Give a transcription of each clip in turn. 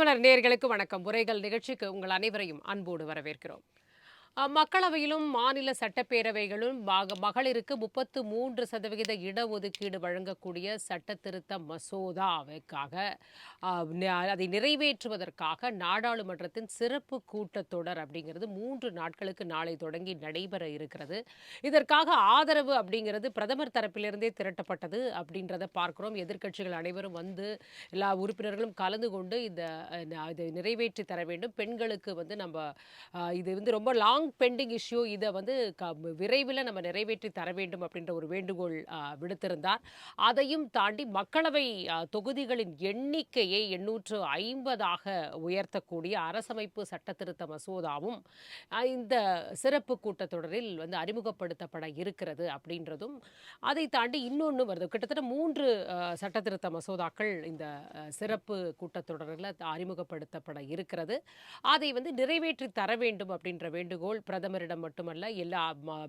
உரைமலர் நேயர்களுக்கு வணக்கம். உரைகள் நிகழ்ச்சிக்கு உங்கள் அனைவரையும் அன்போடு வரவேற்கிறோம். மக்களவையிலும் மாநில சட்டப்பேரவைகளும் மகளிருக்கு 33% இடஒதுக்கீடு வழங்கக்கூடிய சட்ட திருத்த மசோதாவுக்காக அதை நிறைவேற்றுவதற்காக நாடாளுமன்றத்தின் சிறப்பு கூட்டத்தொடர் அப்படிங்கிறது 3 நாட்களுக்கு நாளை தொடங்கி நடைபெற இருக்கிறது. இதற்காக ஆதரவு அப்படிங்கிறது பிரதமர் தரப்பிலிருந்தே திரட்டப்பட்டது அப்படின்றத பார்க்கிறோம். எதிர்க்கட்சிகள் அனைவரும் வந்து எல்லா உறுப்பினர்களும் கலந்து கொண்டு இதை நிறைவேற்றி தர வேண்டும். பெண்களுக்கு வந்து நம்ம இது வந்து ரொம்ப லாங் பெண்டிங் இஷ்யூ, இதை வந்து விரைவில் நம்ம நிறைவேற்றி தர வேண்டும் அப்படின்ற ஒரு வேண்டுகோள் விடுத்திருந்தார். அதையும் தாண்டி மக்களவை தொகுதிகளின் எண்ணிக்கையை 850ஆக உயர்த்தக்கூடிய அரசமைப்பு சட்டத்திருத்த மசோதாவும் இந்த சிறப்பு கூட்டத்தொடரில் வந்து அறிமுகப்படுத்தப்பட இருக்கிறது அப்படின்றதும், அதை தாண்டி இன்னொன்று வருது. கிட்டத்தட்ட 3 சட்டத்திருத்த மசோதாக்கள் இந்த சிறப்பு கூட்டத்தொடரில் அறிமுகப்படுத்தப்பட இருக்கிறது. அதை வந்து நிறைவேற்றி தர வேண்டும் அப்படின்ற வேண்டுகோள் பிரதமரிடம் மட்டுமல்ல, எல்லா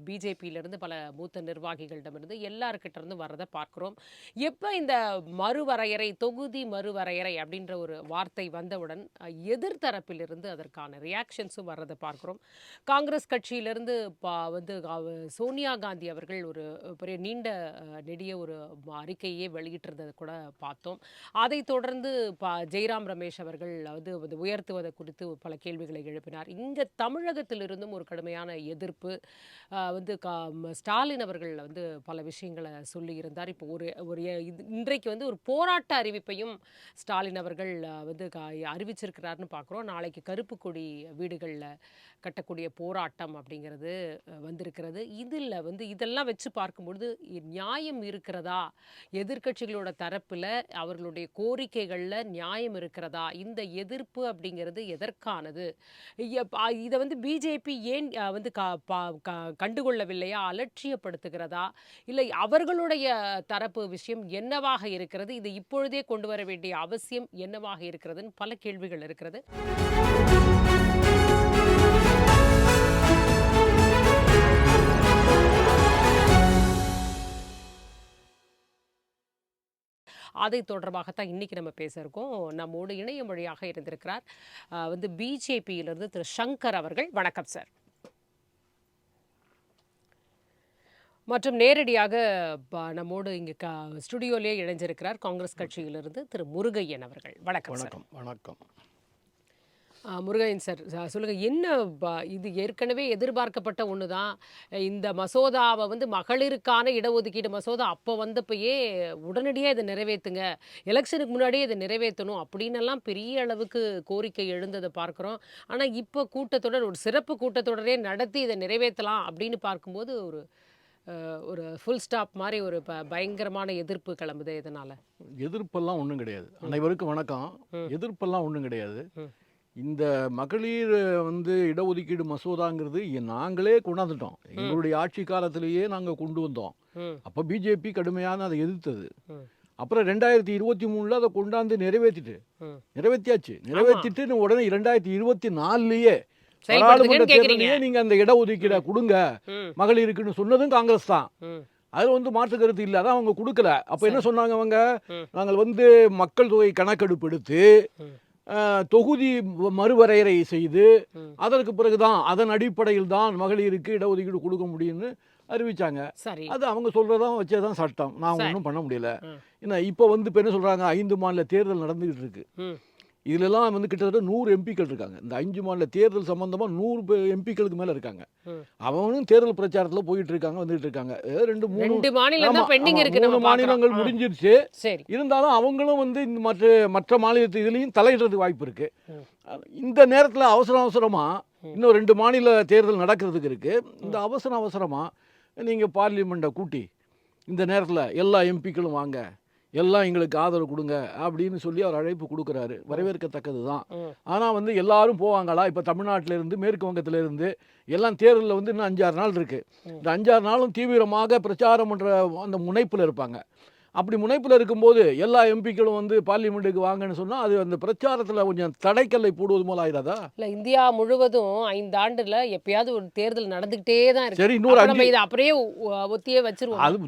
பிஜேபியிலிருந்து பல மூத்த நிர்வாகிகளிடமிருந்து எல்லார்கிட்ட இருந்து வர்றதை பார்க்கிறோம். எப்ப இந்த மறுவரையறை, தொகுதி மறுவரையறை அப்படின்ற ஒரு வார்த்தை வந்தவுடன் எதிர்த்தரப்பிலிருந்து அதற்கான ரியாக்ஷன்ஸும் வர்றதை பார்க்கிறோம். காங்கிரஸ் கட்சியிலிருந்து வந்து சோனியா காந்தி அவர்கள் ஒரு பெரிய நீண்ட நெடிய ஒரு அறிக்கையே வெளியிட்டிருந்ததை கூட பார்த்தோம். அதை தொடர்ந்து ஜெய்ராம் ரமேஷ் அவர்கள் வந்து உயர்த்துவதை குறித்து பல கேள்விகளை எழுப்பினார். இங்க தமிழகத்திலிருந்தும் ஒரு கடுமையான எதிர்ப்பு வந்து ஸ்டாலின் அவர்கள் வந்து பல விஷயங்களை சொல்லியிருந்தார். இப்போ ஒரு இன்றைக்கு வந்து ஒரு போராட்ட அறிவிப்பையும் ஸ்டாலின் அவர்கள் வந்து அறிவிச்சிருக்கிறார்னு பார்க்குறோம். நாளைக்கு கருப்பு கொடி வீடுகளில் கட்டக்கூடிய போராட்டம் அப்படிங்கிறது வந்திருக்கிறது. இதில் வந்து இதெல்லாம் வச்சு பார்க்கும்பொழுது நியாயம் இருக்கிறதா, எதிர்க்கட்சிகளோட தரப்பில் அவர்களுடைய கோரிக்கைகளில் நியாயம் இருக்கிறதா, இந்த எதிர்ப்பு அப்படிங்கிறது எதற்கானது, இதை வந்து பிஜேபி ஏன் வந்து கண்டுகொள்ளவில்லையா, அலட்சியப்படுத்துகிறதா, இல்லை அவர்களுடைய தரப்பு விஷயம் என்னவாக இருக்கிறது, இது இப்பொழுதே கொண்டு வர வேண்டிய அவசியம் என்னவாக இருக்கிறதுன்னு பல கேள்விகள் இருக்கிறது. அதை தொடர்பாகத்தான் இன்னைக்கு நம்ம பேச இருக்கோம். நம்மோடு இணையம் வழியாக இருந்திருக்கிறார் வந்து பிஜேபியிலிருந்து திரு சங்கர் அவர்கள். வணக்கம் சார். மற்றும் நேரடியாக நம்மோடு இங்கே ஸ்டுடியோலேயே இணைஞ்சிருக்கிறார் காங்கிரஸ் கட்சியிலிருந்து திரு முருகையன் அவர்கள். வணக்கம் சார். வணக்கம். முருகையன் சார், சொல்லுங்கள், என்ன இது ஏற்கனவே எதிர்பார்க்கப்பட்ட ஒன்று தான். இந்த மசோதாவை வந்து மகளிருக்கான இடஒதுக்கீடு மசோதா அப்போ வந்தப்பயே உடனடியாக இதை நிறைவேற்றுங்க, எலெக்ஷனுக்கு முன்னாடியே இதை நிறைவேற்றணும் அப்படின்னெல்லாம் பெரிய அளவுக்கு கோரிக்கை எழுந்ததை பார்க்குறோம். ஆனால் இப்போ கூட்டத்தொடர், ஒரு சிறப்பு கூட்டத்தொடரே நடத்தி இதை நிறைவேற்றலாம் அப்படின்னு பார்க்கும்போது ஒரு ஃபுல் ஸ்டாப் மாதிரி ஒரு பயங்கரமான எதிர்ப்பு கிளம்புது. இதனால் எதிர்ப்பெல்லாம் ஒன்றும் கிடையாது. அனைவருக்கும் வணக்கம். எதிர்ப்பெல்லாம் ஒன்றும் கிடையாது. இந்த மகளிர் வந்து இடஒதுக்கீடு மசோதாங்கிறது நாங்களே கொண்டாந்துட்டோம். எங்களுடைய ஆட்சி காலத்திலேயே நாங்கள் கொண்டு வந்தோம். அப்போ பிஜேபி கடுமையான அதை எதிர்த்தது. அப்புறம் 2023 அதை கொண்டாந்து நிறைவேற்றியாச்சு. நிறைவேற்றிட்டு உடனே 2024 பாராளுமன்ற தேர்தலையே நீங்க அந்த இடஒதுக்கீடை கொடுங்க மகளிருக்குன்னு சொன்னதும் காங்கிரஸ் தான். அது வந்து மாற்று கருத்து இல்லை. அதான் அவங்க கொடுக்கல. அப்போ என்ன சொன்னாங்க அவங்க, நாங்கள் வந்து மக்கள் தொகை கணக்கெடுப்பு எடுத்து தொகுதி மறுவரையறை செய்து அதற்கு பிறகுதான், அதன் அடிப்படையில் தான் மகளிருக்கு இடஒதுக்கீடு கொடுக்க முடியும்னு அறிவிச்சாங்க. அது அவங்க சொல்றதான் வச்சதான் சட்டம். நான் ஒன்றும் பண்ண முடியல. ஏன்னா இப்போ வந்து இப்போ என்ன சொல்றாங்க, 5 மாநில தேர்தல் நடந்துகிட்டு இருக்கு. இதுலலாம் வந்து கிட்டத்தட்ட 100 எம்பிக்கள் இருக்காங்க. இந்த 5 மாநில தேர்தல் சம்பந்தமா 100 எம்பிக்களுக்கு மேல இருக்காங்க. அவங்களும் தேர்தல் பிரச்சாரத்துல போயிட்டு இருக்காங்க, வந்துட்டு இருக்காங்க. 2 மாநிலங்கள் முடிஞ்சிருச்சு. இருந்தாலும் அவங்களும் வந்து இந்த மற்ற மாநிலத்து இதுலயும் தலையிடுறதுக்கு வாய்ப்பு இருக்கு. இந்த நேரத்துல அவசரமா இன்னும் 2 மாநில தேர்தல் நடக்கிறதுக்கு இருக்கு. இந்த அவசரமா நீங்க பார்லிமெண்ட்டை கூட்டி இந்த நேரத்துல எல்லா எம்பிக்களும் வாங்க, எல்லாம் எங்களுக்கு ஆதரவு கொடுங்க அப்படின்னு சொல்லி அவர் அழைப்பு கொடுக்குறாரு. வரவேற்கத்தக்கது தான். ஆனால் வந்து எல்லாரும் போவாங்களா? இப்போ தமிழ்நாட்டிலேருந்து, மேற்கு வங்கத்திலேருந்து எல்லாம் தேர்தலில் வந்து இன்னும் 5-6 நாள் இருக்குது. இந்த 5-6 நாளும் தீவிரமாக பிரச்சாரம் பண்ணுற அந்த முனைப்பில் இருப்பாங்க. அப்படி முனைப்புல இருக்கும்போது எல்லா எம்பிக்களும் வந்து பார்லிமெண்ட்டுக்கு வாங்கன்னு சொன்னா அது அந்த பிரச்சாரத்துல கொஞ்சம் தடைக்கல்லை போடுவது போல ஆயிராதா? இல்ல இந்தியா முழுவதும் 5 ஆண்டுல எப்பயாவது ஒரு தேர்தல் நடந்துகிட்டே தான் இருக்கு. சரி, இன்னொரு அப்ப நம்ம 5 இதை அப்படியே ஒத்தியே வச்சிருவோம். அது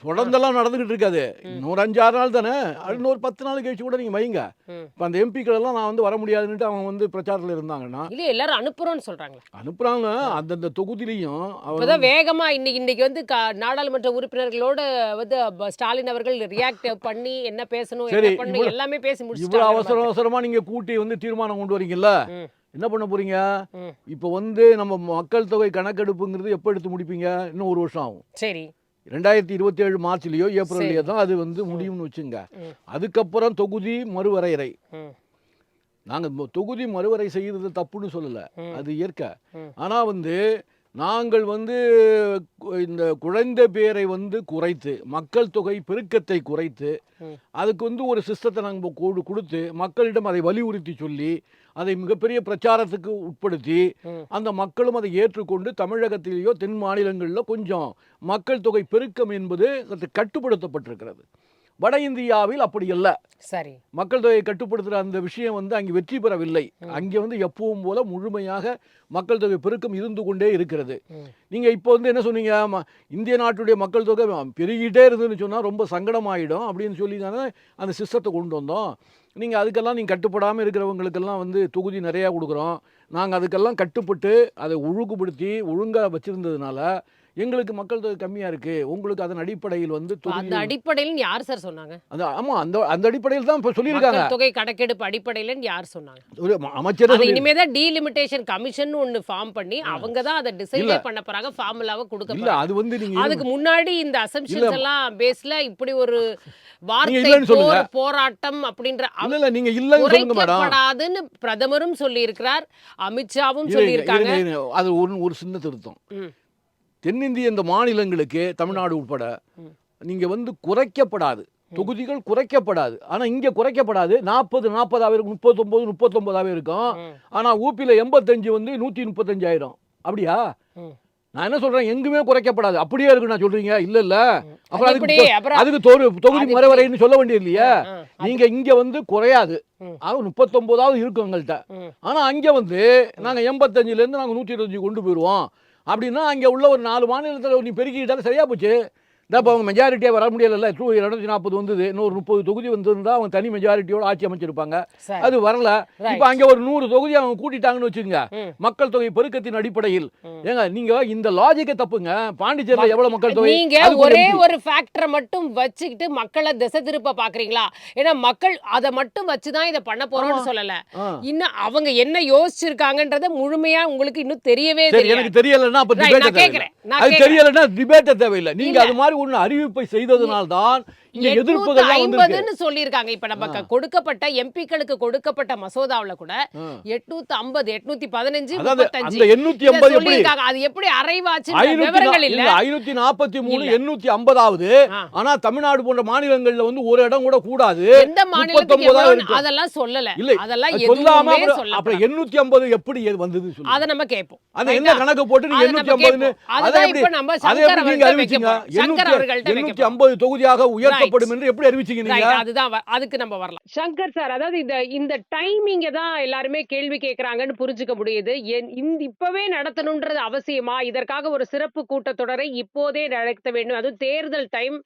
தொடர்ந்தெல்லாம் நடந்துகிட்டு இருக்காது. இன்னொரு 5, 6 நாள் தானே. அது இன்னொரு 10 நாள் கழிச்சு கூட நீங்க வைங்க. இப்ப அந்த எம்பிக்கள் எல்லாம் நான் வந்து வர முடியாதுன்னுட்டு அவங்க வந்து பிரச்சாரத்துல இருந்தாங்கன்னா இல்ல எல்லாரும் அனுப்புறோம்னு சொல்றாங்க. அனுப்புறாங்க. அந்தந்த தொகுதியிலையும் அவர் இப்பதான் வேகமா இன்னைக்கு வந்து நாடாளுமன்ற உறுப்பினர்களோட வந்து ஸ்டாலின் அவர்கள் ரியாக்ட் பண்ணி என்ன பேசணும் சரி, என்ன பண்ணணும் எல்லாமே பேசி இவ்வளவு முடிச்சிட்டாங்க. அவசர அவசரமா நீங்க கூட்டி வந்து தீர்மானம் கொண்டு வரீங்கல்ல, ம், என்ன பண்ண போறீங்க? ம். இப்போ வந்து நம்ம மக்கள் தொகை கணக்கெடுப்புங்கிறது எப்போ எடுத்து முடிப்பீங்க? இன்னும் 1 வருஷம் ஆகும். சரி. 2027 மார்ச்லயோ ஏப்ரல்லையோ சரி. தான் அது வந்து முடியும்னு வச்சுங்க. ம், அதுக்கப்புறம் தொகுதி மறுவரையறை. ம், நாங்க தொகுதி மறுவரை செய்யறது தப்புன்னு சொல்லல. ம், அது இயற்கை. ம். ஆனா வந்து நாங்கள் வந்து இந்த குழந்தை பேரை வந்து குறைத்து, மக்கள் தொகை பெருக்கத்தை குறைத்து, ம். அதுக்கு வந்து ஒரு சிஸ்டத்தை நாங்கள் கொடுத்து மக்களிடம் அதை வலியுறுத்தி சொல்லி அதை மிகப்பெரிய பிரச்சாரத்துக்கு உட்படுத்தி ம். அந்த மக்களும் அதை ஏற்றுக்கொண்டு தமிழகத்திலேயோ தென் மாநிலங்களில் கொஞ்சம் மக்கள் தொகை பெருக்கம் என்பது அது கட்டுப்படுத்தப்பட்டிருக்கிறது. வட இந்தியாவில் அப்படி அல்ல. சரி. மக்கள் தொகையை கட்டுப்படுத்துகிற அந்த விஷயம் வந்து அங்கே வெற்றி பெறவில்லை. அங்கே வந்து எப்பவும் போல முழுமையாக மக்கள் தொகை பெருக்கம் இருந்து கொண்டே இருக்கிறது. ம். நீங்கள் இப்போ வந்து என்ன சொன்னீங்க? இந்திய நாட்டுடைய மக்கள் தொகை பெருகிட்டே இருந்ததுன்னு சொன்னால் ரொம்ப சங்கடமாயிடும் அப்படின்னு சொல்லி தானே அந்த சிஸ்டத்தை கொண்டு வந்தோம். நீங்கள் அதுக்கெல்லாம் நீங்கள் கட்டுப்படாமல் இருக்கிறவங்களுக்கெல்லாம் வந்து தொகுதி நிறையா கொடுக்குறோம். நாங்கள் அதுக்கெல்லாம் கட்டுப்பட்டு அதை ஒழுங்குபடுத்தி ஒழுங்காக வச்சுருந்ததுனால எங்களுக்கு மக்கள் தொகை கம்மியாக இருக்குது. உங்களுக்கு அதன் அடிப்படையில் வந்து அந்த தொகுதி அடிப்படையில் யார் சார் சொன்னாங்க? அது ஆமாம், அந்த அந்த அடிப்படையில் தான் இப்போ சொல்லியிருக்காங்க. மக்கள் தொகை கணக்கெடுப்பு அடிப்படையில யார் சொன்னாங்க? ஒரு அமைச்சரே அது சொல்லி இனிமே தான் டீலிமிட்டேஷன் கமிஷன் ஒன்னு ஃபார்ம் பண்ணி அவங்க தான் அதை டிசைட் பண்ண போறாங்க, ஃபார்முலாவை கொடுக்க இல்ல போறாங்க. அது வந்து நீங்க அதுக்கு முன்னாடி இந்த அசம்ப்ஷன்ஸ் எல்லாம் பேஸ்ல இப்படி ஒரு வார்த்தை இல்லைன்னு சொல்லுங்க. போராட்டம் அப்படின்ற இல்ல நீங்க இல்லன்னு சொல்லுங்க மேடம். குறைக்கப்படாதுன்னு பிரதமரும் சொல்லி இருக்கிறார், அமித்ஷாவும் இருங்க, சொல்லி இருக்காங்க. இருங்க, இருங்க. அது ஒரு சின்ன திருத்தம். ம், தென்னிந்திய இந்த மாநிலங்களுக்கு தமிழ்நாடு உட்பட ம். நீங்க வந்து குறைக்கப்படாது, தொகுதிகள் குறைக்கப்படாது. ஆனா இங்க குறைக்கப்படாது. 40 இருக்கும், 39 இருக்கும். ம், ஆனா ஊபில 85 வந்து 135 ஆயிரும். அப்படியா? ம். நான் என்ன சொல்றேன், எங்குமே குறைக்கப்படாது, அப்படியே இருக்கு நான் சொல்றீங்க. இல்ல இல்ல, அப்புறம் அது எப்படி? அப்புறம் அதுக்கு தொகுதி அது மறுவரைன்னு சொல்ல வேண்டியது இல்லையா? ஆ, நீங்க இங்க வந்து குறையாது. ம். அது 39 இருக்கும் எங்கள்கிட்ட. ம். ஆனா அங்க வந்து நாங்க 85ல இருந்து நாங்க 125 கொண்டு போயிடுவோம் அப்படின்னா அங்க உள்ள ஒரு 4 மாநிலத்தில் நீ பெருக்கிக்கிட்டாலும் சரியா போச்சு. இப்போ அவங்க மெஜாரிட்டியாக வர முடியல. 240 வந்தது, இன்னொரு 30 தொகுதி வந்திருந்தா அவங்க தனி மெஜாரிட்டியோட ஆட்சி அமைச்சிருப்பாங்க. சரி. அது வரல. Right. இப்போ அங்கே ஒரு 100 தொகுதி அவங்க கூட்டிட்டாங்கன்னு வச்சுக்கோங்க, ம். மக்கள் தொகை பெருக்கத்தின் அடிப்படையில். ம். ஏங்க நீங்க இந்த லாஜிக்கை தப்புங்க. பாண்டிச்சேரியில் எவ்வளவு மக்கள் தொகை? நீங்க அதுக்கு ஒரே MP. ஒரு ஃபேக்டரை மட்டும் வச்சுக்கிட்டு மக்களை திசை திருப்ப பாக்குறீங்களா? ஏன்னா மக்கள் அதை மட்டும் வச்சுதான் இதை பண்ண போறோம்னு சொல்லல. ஆ. இன்னும் அவங்க என்ன யோசிச்சிருக்காங்கன்றத முழுமையா உங்களுக்கு இன்னும் தெரியவே சரி, தெரியாது. எனக்கு தெரியலன்னா அப்ப Right, debate நான் தேவையில்லை. கேக்குறேன், நான் அது கேக்குறேன். தெரியலன்னா டிபேட்டே தேவையில்லை. நீங்க இல்ல. அது மாதிரி ஒன்று அறிவிப்பை செய்ததனால்தான் இங்க எதிர்ப்புகள்லாம் வந்திருக்கு. 850ன்னு சொல்லியிருக்காங்க. இப்ப நம்ம கொடுக்கப்பட்ட எம்பிக்களுக்கு கொடுக்கப்பட்ட மசோதாவுல கூட 850, 815, அதாவது 35 அந்த 850 எப்படி? சொல்லியிருக்காங்க. அது எப்படி அரைவாச்சு விவரங்கள் இல்ல. 543 850ஆவது. ஆ. ஆனா தமிழ்நாடு போன்ற மாநிலங்கள்ல வந்து ஒரு இடம் கூட கூடாது. எந்த மாநிலத்துக்கு 39 எவ்வளவு இருக்கும். அதெல்லாம் சொல்லல. இல்லை, அதெல்லாம் அது சொல்லாம எதுவுமே அப்புறம் சொல்லல. 850 எப்படி வந்தது சொல்லு. அத நம்ம கேட்போம். அது என்ன கணக்கு போட்டு நீங்க அதை நம்ம 850ன்னு கேட்போம். அதுதான் இப்ப நம்ம அதை சங்கர் எப்படி நீங்க அவர்கள்ட்ட அறிவிச்சீங்க? வைக்க போறோம். சங்கர் அவர்கள்ட்ட வைக்க 850 தொகுதியாக உயர்த்தப்படும் என்று எப்படி அறிவிச்சீங்க நீங்க? Right, அதுதான் அதுக்கு நம்ம வரலாம். சங்கர் சார், அதாவது இந்த டைமிங்க தான் எல்லாருமே கேள்வி கேட்கறாங்கன்னு புரிஞ்சுக்க முடியுது. இப்பவே நடத்தணும்ன்றது அவசியமா? இதற்காக ஒரு சிறப்பு கூட்டத்தொடரை இப்போதே நடத்த வேண்டும். அதுவும் தேர்தல் டைம்,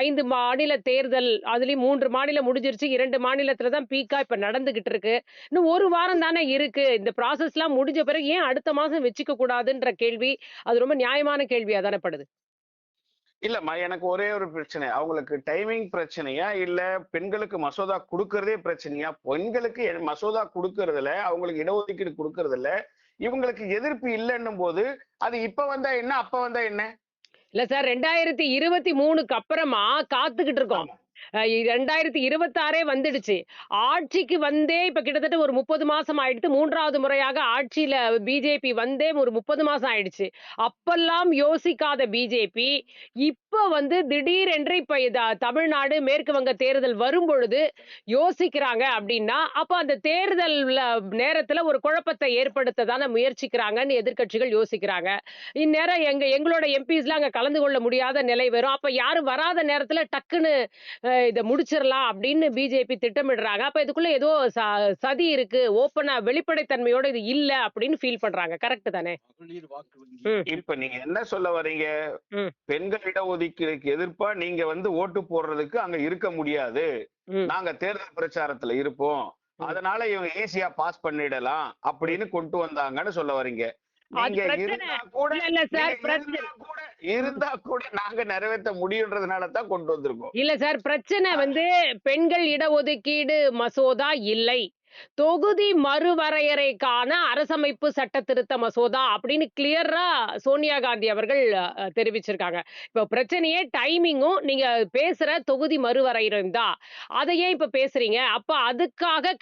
5 மாநில தேர்தல், அதுலயும் 3 மாநிலம் முடிஞ்சிருச்சு, 2 மாநிலத்துல தான் பீக்கா இப்ப நடந்துகிட்டு இருக்கு. இன்னும் ஒரு வாரம் தானே இருக்கு. இந்த ப்ராசஸ் எல்லாம் முடிஞ்ச பிறகு ஏன் அடுத்த மாசம் வச்சுக்க கூடாதுன்ற கேள்வி, அது ரொம்ப நியாயமான கேள்வியா தானே படுது. இல்லம்மா, எனக்கு ஒரே ஒரு பிரச்சனை. அவங்களுக்கு டைமிங் பிரச்சனையா, இல்ல பெண்களுக்கு மசோதா குடுக்கறதே பிரச்சனையா? பெண்களுக்கு மசோதா குடுக்கறதுல, அவங்களுக்கு இடஒதுக்கீடு குடுக்கறதுல இவங்களுக்கு எதிர்ப்பு இல்லன்னும் போது அது இப்ப வந்தா என்ன, அப்ப வந்தா என்ன? இல்ல சார், 2023க்கு அப்புறமா காத்துக்கிட்டு இருக்கோம். 2026 வந்துடுச்சு. ஆட்சிக்கு வந்தே இப்ப கிட்டத்தட்ட ஒரு 30 மாசம் ஆயிடுத்து. 3வது முறையாக ஆட்சியில பிஜேபி வந்தே ஒரு 30 மாசம் ஆயிடுச்சு. அப்பெல்லாம் யோசிக்காத பிஜேபி இப்ப வந்து திடீரென்று இப்ப தமிழ்நாடு, மேற்கு வங்க தேர்தல் வரும் பொழுது யோசிக்கிறாங்க அப்படின்னா, அப்ப அந்த தேர்தல் நேரத்துல ஒரு குழப்பத்தை ஏற்படுத்த தானே முயற்சிக்கிறாங்கன்னு எதிர்க்கட்சிகள் யோசிக்கிறாங்க. இந்நேரம் எங்களோட எம்பிஸ்லாம் அங்க கலந்து கொள்ள முடியாத நிலை வரும். அப்ப யாரும் வராத நேரத்துல டக்குன்னு இத முடிச்சிரலாம் அப்படின்னு பிஜேபி திட்டமிடுறாங்க. அப்ப இதுக்குள்ள ஏதோ சதி இருக்கு. ஓப்பனா வெளிப்படைத்தன்மையோட இது இல்ல அப்படின்னு ஃபீல் பண்றாங்க. கரெக்ட் தானே? மகளிர் வாக்கு வங்கி ம், இப்ப நீங்க என்ன சொல்ல வர்றீங்க? ம், பெண்கள் இடஒதுக்கீடுக்கு எதிர்ப்பா நீங்க ஓட்டு போடுறதுக்கு அங்க இருக்க முடியாது. ம், நாங்க தேர்தல் பிரச்சாரத்துல இருப்போம். ம். அதனால இவங்க ஈஸியா பாஸ் பண்ணிடலாம் அப்படின்னு கொண்டு வந்தாங்கன்னு சொல்ல வர்றீங்க. அது நீங்க பிரச்சனை. இருந்தா கூட இல்ல சார், நீங்க பிரச்சனை. இருந்தா கூட நாங்க நிறைவேற்ற முடியுன்றதுனால தான் கொண்டு வந்திருக்கோம். இல்ல சார், பிரச்சனை பெண்கள் இடஒதுக்கீடு மசோதா இல்லை. தொகுதி மறுவரையறைக்கான அரசமைப்பு சட்ட திருத்த மசோதா அப்படின்னு கிளியரா சோனியா காந்தி அவர்கள் தெரிவிச்சிருக்காங்க. இப்ப பிரச்சனையே டைமிங்கும் நீங்க பேசுற தொகுதி மறுவரையறையும் தான். அதை ஏன் இப்ப பேசுறீங்க? அப்ப அதுக்காக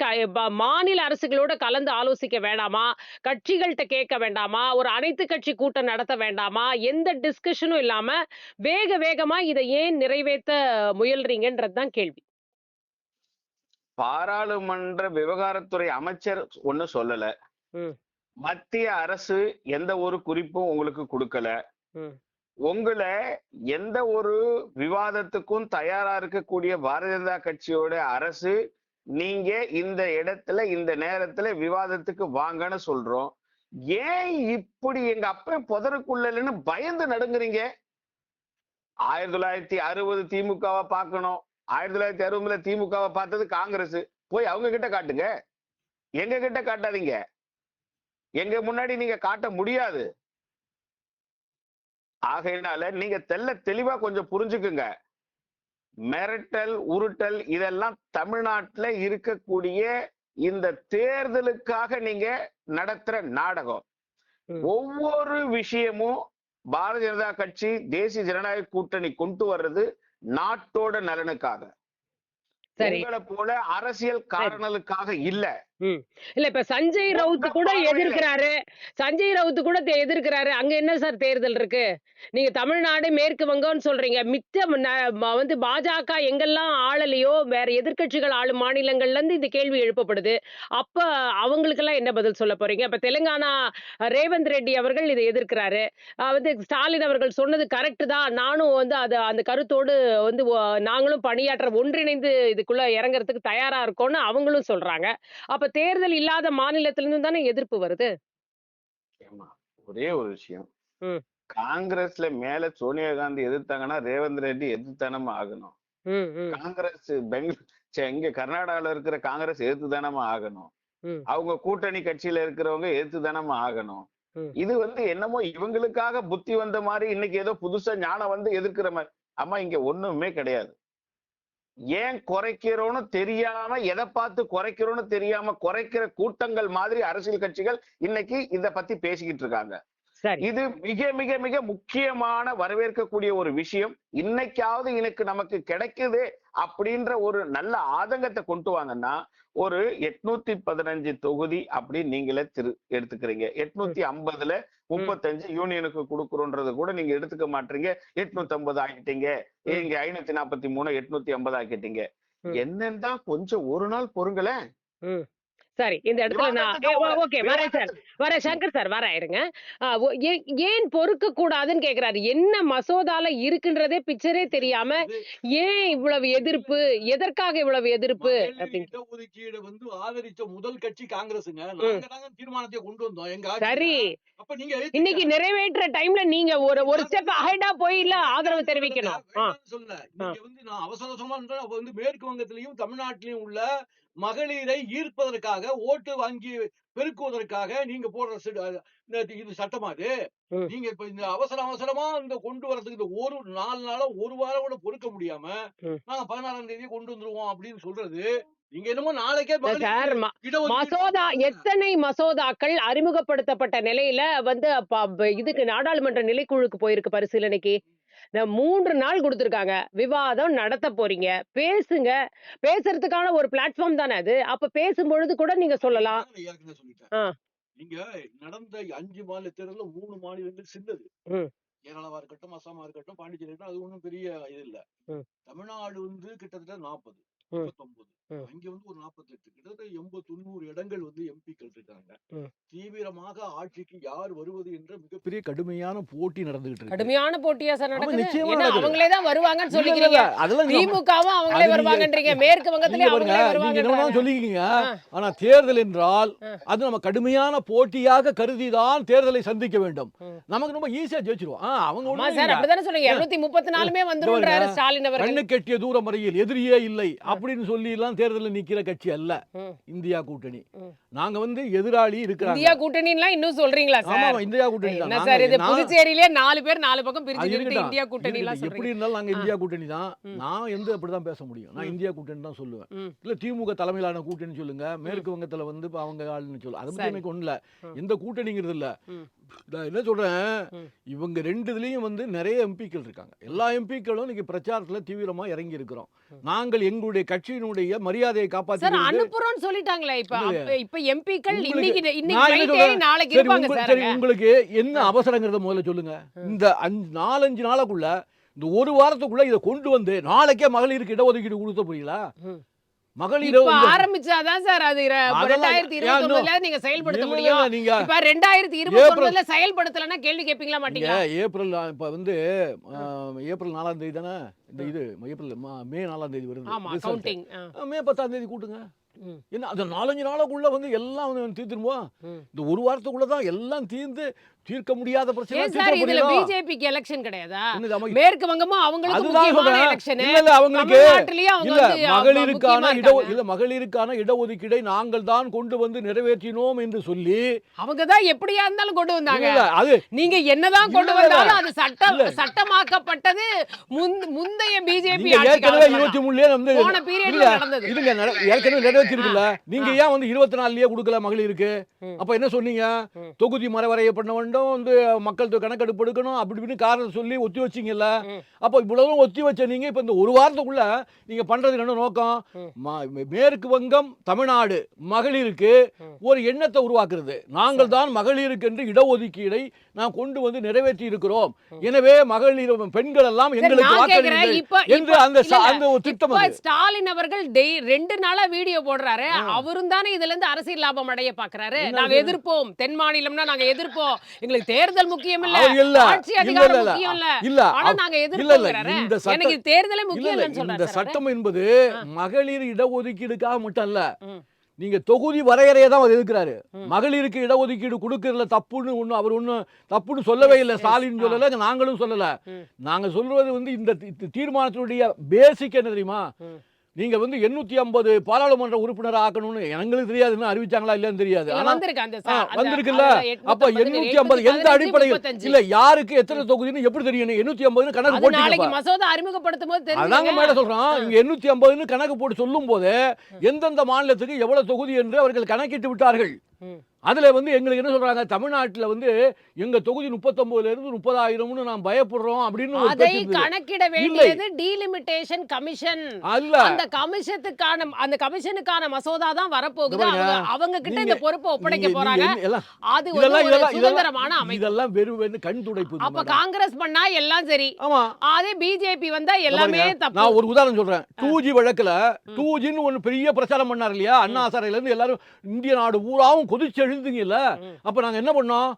மாநில அரசுகளோட கலந்து ஆலோசிக்க வேண்டாமா? கட்சிகள்ட்ட கேட்க வேண்டாமா? ஒரு அனைத்து கட்சி கூட்டம் நடத்த வேண்டாமா? எந்த டிஸ்கஷனும் இல்லாம வேக வேகமா இதை ஏன் நிறைவேத்த முயல்றீங்கன்றது தான் கேள்வி. பாராளுமன்ற விவகாரத்துறை அமைச்சர் ஒண்ணும் சொல்லல. ம், மத்திய அரசு எந்த ஒரு குறிப்பும் உங்களுக்கு கொடுக்கல. ம், உங்கள எந்த ஒரு விவாதத்துக்கும் தயாரா இருக்கக்கூடிய பாரதிய ஜனதா கட்சியோட அரசு, நீங்க இந்த இடத்துல இந்த நேரத்துல விவாதத்துக்கு வாங்கன்னு சொல்றோம். ஏன் இப்படி எங்க அப்பன் புதருக்குள்ளன்னு பயந்து நடுங்குறீங்க? 1960 திமுகவை பார்க்கணும். 1960 திமுகவை பார்த்தது காங்கிரஸ். போய் அவங்க கிட்ட காட்டுங்க. எங்க கிட்ட காட்டாதீங்க. எங்க முன்னாடி நீங்க காட்ட முடியாது. ஆகையினால நீங்க தெளிவா கொஞ்சம் புரிஞ்சுக்குங்க. மிரட்டல், உருட்டல் இதெல்லாம் தமிழ்நாட்டுல இருக்கக்கூடிய இந்த தேர்தலுக்காக நீங்க நடத்துற நாடகம். ம். ஒவ்வொரு விஷயமும் பாரதிய ஜனதா கட்சி தேசிய ஜனநாயக கூட்டணி கொண்டு வர்றது நாட்டோட நலனுக்காக. சரி. உங்களை போல அரசியல் காரணங்களுக்காக இல்ல. ம். இல்ல இப்ப சஞ்சய் உங்க ரவுத் கூட பார்வையில எதிர்க்கிறாரு. சஞ்சய் ரவுத் கூட எதிர்க்கிறாரு. அங்க என்ன சார் தேர்தல் இருக்கு? நீங்க தமிழ்நாடு, மேற்கு வங்கம்னு சொல்றீங்க. மிச்சம் பாஜக எங்கெல்லாம் ஆளலையோ, வேற எதிர்க்கட்சிகள் ஆளும் மாநிலங்கள்ல இருந்து இந்த கேள்வி எழுப்பப்படுது. அப்ப அவங்களுக்கெல்லாம் என்ன பதில் சொல்லப் போறீங்க? இப்ப தெலுங்கானா ரேவந்த் ரெட்டி அவர்கள் இதை எதிர்க்கிறாரு. ஸ்டாலின் அவர்கள் சொன்னது கரெக்ட் தான். நானும் அந்த கருத்தோடு நாங்களும் ஒன்றிணைந்து இதுக்குள்ள இறங்கறதுக்கு தயாரா இருக்கோம்னு அவங்களும் சொல்றாங்க. அப்ப தேர்தல் இல்லாத மாநிலத்தில இருந்து தானே எதிர்ப்பு வருது. ஏம்மா, ஒரே ஒரு விஷயம். ம், காங்கிரஸ்ல மேல சோனியா காந்தி எதிர்த்தாங்கன்னா ரேவந்த் ரெட்டி எதிர்த்தானமா ஆகணும். ம், ம், காங்கிரஸ் இங்க கர்நாடகால இருக்கிற காங்கிரஸ் எதிர்த்துதானமா ஆகணும். ம், அவங்க கூட்டணி கட்சியில இருக்கிறவங்க எதிர்த்துதானமா ஆகணும். ம். இது என்னமோ இவங்களுக்காக புத்தி வந்த மாதிரி இன்னைக்கு ஏதோ புதுசா ஞானம் எதிர்க்கிற மாதிரி. அம்மா, இங்க ஒண்ணுமே கிடையாது. ஏன் குறைக்கிறோன்னு தெரியாம, எதை பார்த்து குறைக்கிறோன்னு தெரியாம குறைக்கிற கூட்டங்கள் மாதிரி அரசியல் கட்சிகள் இன்னைக்கு இத பத்தி பேசிக்கிட்டு இருக்காங்க. சரி. இது மிக மிக மிக முக்கியமான வரவேற்கக்கூடிய ஒரு விஷயம். இன்னைக்காவது நமக்கு கிடைக்குது அப்படின்ற ஒரு நல்ல ஆதங்கத்தை கொண்டு வாங்கன்னா, ஒரு 815 தொகுதி அப்படின்னு நீங்களே எடுத்துக்கிறீங்க. ம், 850ல ம், 35 யூனியனுக்கு கொடுக்குறோன்றது கூட நீங்க எடுத்துக்க மாட்டீங்க. 850 ஆக்கிட்டீங்க. ம், இங்க 543 850 ஆக்கிட்டீங்க. ம், என்னன்னு தான் கொஞ்சம் ஒரு நாள் பொறுங்களேன். ம். சரி. இந்த இடத்துல நான் விவாதத்துக்கு ஓகே வரேன் சார். விவாதத்துக்கு வரேன் சங்கர் சார் வரேன் இருங்க. ஏன் பொறுக்க கூடாதுன்னு கேக்குறாரு. என்ன மசோதால இருக்குன்றதே பிக்சரே தெரியாம இது ஏன் இவ்வளவு எதிர்ப்பு? எதற்காக இவ்வளவு எதிர்ப்பு? மகளிர் அப்படின்னு. இடஒதுக்கீடு ஆதரிச்ச முதல் கட்சி காங்கிரசுங்க. ம். நாங்க தாங்க தீர்மானத்தை கொண்டு வந்தோம் எங்க ஆட்சியில. சரி. அப்ப நீங்க எதிர்த்தீங்க. இன்னைக்கு நிறைவேற்ற டைம்ல நீங்க ஒரு ஒரு நான் ஸ்டெப் சொல்லல. அஹெடா போய் இல்ல ஆதரவு வேண்டாம்னு சொல்லலங்க. தெரிவிக்கணும். வேண்டாம்னு சொல்லல. ஆ, இன்னைக்கு நான் அவசர அவசரமா இருந்தேன். அப்ப மேற்கு வங்கத்திலயும் தமிழ்நாட்டிலயும் உள்ள மகளிரை ஈர்ப்பதற்காக ஓட்டு வாங்கி பெருக்குவதற்காக நீங்க போடுற இது சட்டமா இது? ம், நீங்க இப்ப இந்த அவசர அவசரமா இந்த கொண்டு வரதுக்கு இந்த ஒரு 4 நாளா ஒரு வாரம் கூட பொறுக்க முடியாம ம். நாங்க 16ஆம் தேதி கொண்டு வந்துருவோம் அப்படின்னு சொல்றது, நீங்க என்னமோ நாளைக்கே இல்ல மகளிருக்கு சார், இடஒதுக்கீடு மசோதா கொடுக்கணுங்க. எத்தனை மசோதாக்கள் அறிமுகப்படுத்தப்பட்ட நிலையில இதுக்கு நாடாளுமன்ற நிலைக்குழுக்கு போயிருக்கு பரிசீலனைக்கு. 3 நாள் குடுத்திருக்காங்க. விவாதம் நடத்த போறீங்க. பேசுங்க. பேசுறதுக்கான ஒரு பிளாட்ஃபார்ம் தானே அது. அப்ப பேசும்பொழுது கூட நீங்க சொல்லலாம். அதுதாங்க நான் ஏற்கனவே சொல்லிட்டேன். ஆ, நீங்க நடந்த 5 மாநில தேர்தல்ல 3 மாநிலங்கள் சின்னது. ம், கேரளாவா இருக்கட்டும், அஸ்ஸாமா இருக்கட்டும், பாண்டிச்சேரி இருக்கட்டும், அது ஒண்ணும் பெரிய இது இல்ல. ம், தமிழ்நாடு கிட்டத்தட்ட 40. ம். 39. ம். அங்க வந்து ஒரு 48 கிட்டத்தட்ட 80 90 இடங்கள் வந்து எம்பிக்கள் இருக்காங்க. ம். தீவிரமாக ஆட்சிக்கு யார் வருவது என்ற மிகப்பெரிய கடுமையான போட்டி நடந்துகிட்டு இருக்கு. கடுமையான போட்டியா சார் ஆமா, நடக்குது? நிச்சயமா ஏன்னா நடக்குது. அவங்களே தான் வருவாங்கன்னு இல்ல, இல்ல, சொல்லிக்கிறீங்க. இல்ல. அதெல்லாம் திமுகவும் அவங்களே அது நீங்க வருவாங்கன்றீங்க. மேற்கு நீங்க வங்கத்திலயும் பாருங்க, அவங்களே நீங்க என்ன வருவாங்கன்றாங்க. சொல்லிக்கீங்க. ஆ. ஆனா தேர்தல் என்றால் ஆ. அது நம்ம கடுமையான போட்டியாக கருதிதான் தேர்தலை சந்திக்க வேண்டும். ம். நமக்கு ரொம்ப ஈஸியா ஜெயிச்சிருவோம். அவங்க ஆமா ஒண்ணும் சார், இல்ல. அப்படித்தானே சொல்றீங்க. 234மே இங்க வந்துரும்ன்றாரு பாருங்க, ஸ்டாலின் அவர்கள். கண்ணு கெட்டிய தூரம் வரையில் எதிரியே இல்லை அப்படின்னு சொல்லி எல்லாம் தேர்தலில் நிக்கிற கட்சி அல்ல ம். இந்தியா கூட்டணி. ம். நாங்க வந்து எதிராளி இருக்கிறாங்க. இந்தியா கூட்டணிலாம் இன்னும் சொல்றீங்களா ஆமா, சார்? இந்தியா கூட்டணி தான். என்ன சார் இது? நான் புதுச்சேரியிலே 4 பேர் 4 பக்கம் அது பிரிச்சுக்கிட்டு இருக்கட்டும். இந்தியா கூட்டணிலாம் இருக்கட்டும். எப்படி சொல்றீங்க. இருந்தாலும் நாங்க ஆ. இந்தியா கூட்டணி தான். ம். நான் எந்த அப்படிதான் பேச முடியும். நான் ம். இந்தியா கூட்டணி தான் சொல்லுவேன். ம். இல்ல திமுக தலைமையிலான கூட்டணி சொல்லுங்க. மேற்கு வங்கத்துல வந்து இப்ப அவங்க ஆளுன்னு சொல்லுங்க. அதை பத்தி சரி. எனக்கு ஒண்ணு இல்ல. ம். எந்த கூட்டணிங்கிறது இல்ல. ம். நான் என்ன சொல்றேன், ம். இவங்க 2 இதுலயும் வந்து நிறைய எம்பிக்கள் இருக்காங்க. எல்லா எம்பிக்களும் இன்னைக்கு பிரச்சாரத்துல தீவிரமா இறங்கி இருக்கிறோம். நாங்கள் எங்களுடைய கட்சியினுடைய மரியாதையை சார் காப்பாத்தி அனுப்புறோம்னு சொல்லிட்டாங்களே. இப்ப எம்பிக்கள் உங்களுக்கு இன்னைக்கு நான் என்ன நைட் ஏறி சொல்றேன், நாளைக்கு சரி இருப்பாங்க சார் சரி அங்க. உங்களுக்கு என்ன அவசரங்கிறத முதல்ல சொல்லுங்க. இந்த 4-5 நாளுக்குள்ள இந்த ஒரு வாரத்துக்குள்ள இதை கொண்டு வந்து நாளைக்கே மகளிருக்கு இடஒதுக்கீடு கொடுத்த புரியல. ம். மகளிர் இப்ப ஆரம்பிச்சாதான் சார் அது அதெல்லாம் 2029ல நீங்க செயல்படுத்த இல்ல, முடியும். இல்ல, நீங்க இப்ப 2029ல செயல்படுத்தலன்னா கேள்வி கேட்பீங்களா நீங்க மாட்டீங்களா? ஏப்ரல் இப்ப வந்து ஏப்ரல் 4ஆம் தேதி தானே இந்த இது ஏப்ரல் மே 4ஆம் தேதி வருது ஆமா, result. கவுண்டிங். மே 10ஆம் தேதி கூட்டுங்க. ம். என்ன அந்த 4-5 நாளுக்குள்ள வந்து எல்லாம் வந்து தீர்த்துருமா? ம். இந்த ஒரு வாரத்துக்குள்ள தான் எல்லாம் தீர்க்க முடியாத பிரச்சனை ஏன் சார் இதுல பிஜேபிக்கு எலெக்ஷன் கிடையாதா? என்னது அமை- மேற்கு வங்கமும் அவங்களுக்கு அதுதான் முக்கியமான சொல்றேன். எலெக்ஷன். இல்ல, இல்ல, அவங்களுக்கு தமிழ்நாட்டிலேயே அவங்க இல்ல வந்து மகளிருக்கான முக்கியமா இருக்காங்க. இல்ல மகளிருக்கான இடஒதுக்கீடை நாங்கள் தான் கொண்டு வந்து நிறைவேற்றினோம் என்று சொல்லி அவங்க தான் எப்படியா இருந்தாலும் கொண்டு வந்தாங்க. இல்ல, அது நீங்க என்னதான் கொண்டு இல்ல, இல்ல. வந்தாலும் அது இல்ல. சட்டமாக்கப்பட்டது முந்தைய பிஜேபி நீங்க ஆட்சி ஏற்கனவே காலத்துல தான். 23லயே வந்து போன பீரியட்ல இல்ல, நடந்தது. இதுங்க ஏற்கனவே நிறைவேற்றிருக்குல்ல. நீங்க ஏன் வந்து 24லயே கொடுக்கல மகளிருக்கு? ம். அப்ப என்ன சொன்னீங்க? ம். தொகுதி மறுவரைய பண்ண வேண்டும், வந்து மக்கள் தொகை கணக்கெடுப்பு எடுக்கணும், அப்படி இப்படின்னு காரணம் சொல்லி ஒத்தி வச்சீங்கல்ல. ம். அப்ப இவ்வளவும் ஒத்தி வச்ச நீங்க இப்ப இந்த ஒரு வாரத்துக்குள்ள நீங்க பண்றது என்ன நோக்கம்? ம். மேற்கு வங்கம், தமிழ்நாடு மகளிருக்கு ம். ஒரு எண்ணத்தை உருவாக்குறது. நாங்கள் தான் மகளிருக்கு என்று இடஒதுக்கீடை நாம் கொண்டு வந்து நிறைவேற்றி இருக்கிறோம். எனவே மகளிர் பெண்கள் எல்லாம் சரி, எங்களுக்கு நான் கேக்குறேன். வாக்களியுங்கள் என்று அந்த அந்த ஒரு திட்டம் இப்ப அது. ஸ்டாலின் அவர்கள் 2 நாளா வீடியோ போடுறாரு. அவரும் தானே இதுல இருந்து அரசியல் லாபம் அடைய பாக்குறாரு. என்ன நாங்க அது? எதிர்ப்போம், தென் மாநிலம்னா நாங்க எதிர்ப்போம், எங்களுக்கு தேர்தல் முக்கியம் இல்ல, அவர் இல்ல. ஆட்சி இல்ல, அதிகாரம் இல்ல, முக்கியம் இல்ல, இல்ல, ஆனா நாங்க எதிர்ப்போங்கிறாரு. இந்த சட்டம் எனக்கு தேர்தலே இல்ல, முக்கியம் இல்ல, இல்லன்னு இந்த சொல்றாரு சார். சட்டம் என்பது மகளிர் இடஒதுக்கீடுக்காக மட்டும் அல்ல. ம். நீங்க தொகுதி வரையறையை தான் அவர் எதிர்க்கிறாரு. ம். மகளிருக்கு இடஒதுக்கீடு கொடுக்கறதுல தப்புன்னு அவர் ஒன்றும் தப்புன்னு சொல்லவே இல்லை. Yes, Stalin yes. சொல்லல, நாங்களும் சொல்லல. ம். நாங்க சொல்றது வந்து இந்த தீர்மானத்தினுடைய பேசிக் என்ன தெரியுமா? ம். நீங்க வந்து 850 பாராளுமன்ற உறுப்பினர் ஆக்கணும்னு எங்களுக்கு தெரியாது, இன்னும் அறிவிச்சாங்களா இல்லன்னு தெரியாது. இல்ல, ஆனா வந்திருக்கு அந்த வந்திருக்குல்ல. அப்ப 850 எந்த அடிப்படையில் இல்ல, யாருக்கு எத்தனை தொகுதின்னு எப்படி தெரியும்? 850 கணக்கு அது போட்டு நாளைக்கு மசோதா அறிமுகப்படுத்தும் போது அதாங்க தெரியும். மேல சொல்றோம். இங்க 850 கணக்கு போட்டு சொல்லும் போது எந்தெந்த மாநிலத்துக்கு எவ்வளவு தொகுதி என்று அவர்கள் கணக்கிட்டு விட்டார்கள். ம். அதுல வந்து எங்களுக்கு என்ன சொல்றாங்க, தமிழ்நாட்டுல வந்து எங்க தொகுதி 39ல இருந்து 30,000ன்னு நான் பயப்படுறோம் அப்படின்னு ஒரு அதை பேச்சு இருந்தது. கணக்கிட வேண்டியது டீலிமிட்டேஷன் கமிஷன். அல்ல, அந்த கமிஷனுக்கான மசோதா தான் வரப்போகுது. இந்த பாருங்க, அவங்க கிட்ட நீங்க- இந்த பொறுப்பை ஒப்படைக்க நீங்க போறாங்க. எல்லாம் அது வந்து இதெல்லாம் ஒரு இதெல்லாம் சுதந்திரமான அமைப்பு. இதெல்லாம் வெறும் கண் துடைப்பு. அப்ப காங்கிரஸ் பண்ணா எல்லாம் சரி, ஆமா, அதே பிஜேபி வந்தா எல்லாமே பாருங்க, தப்பு. நான் ஒரு உதாரணம் சொல்றேன். 2G வழக்குல 2Gன்னு ஒண்ணு பெரிய பிரச்சாரம் பண்ணார் இல்லையா? அண்ணா சாரையில இருந்து எல்லாரும் இந்திய நாடு பூராவும் கொதிச்சு எழுதுங்கல்ல. அப்ப நாங்க என்ன பண்ணோம்?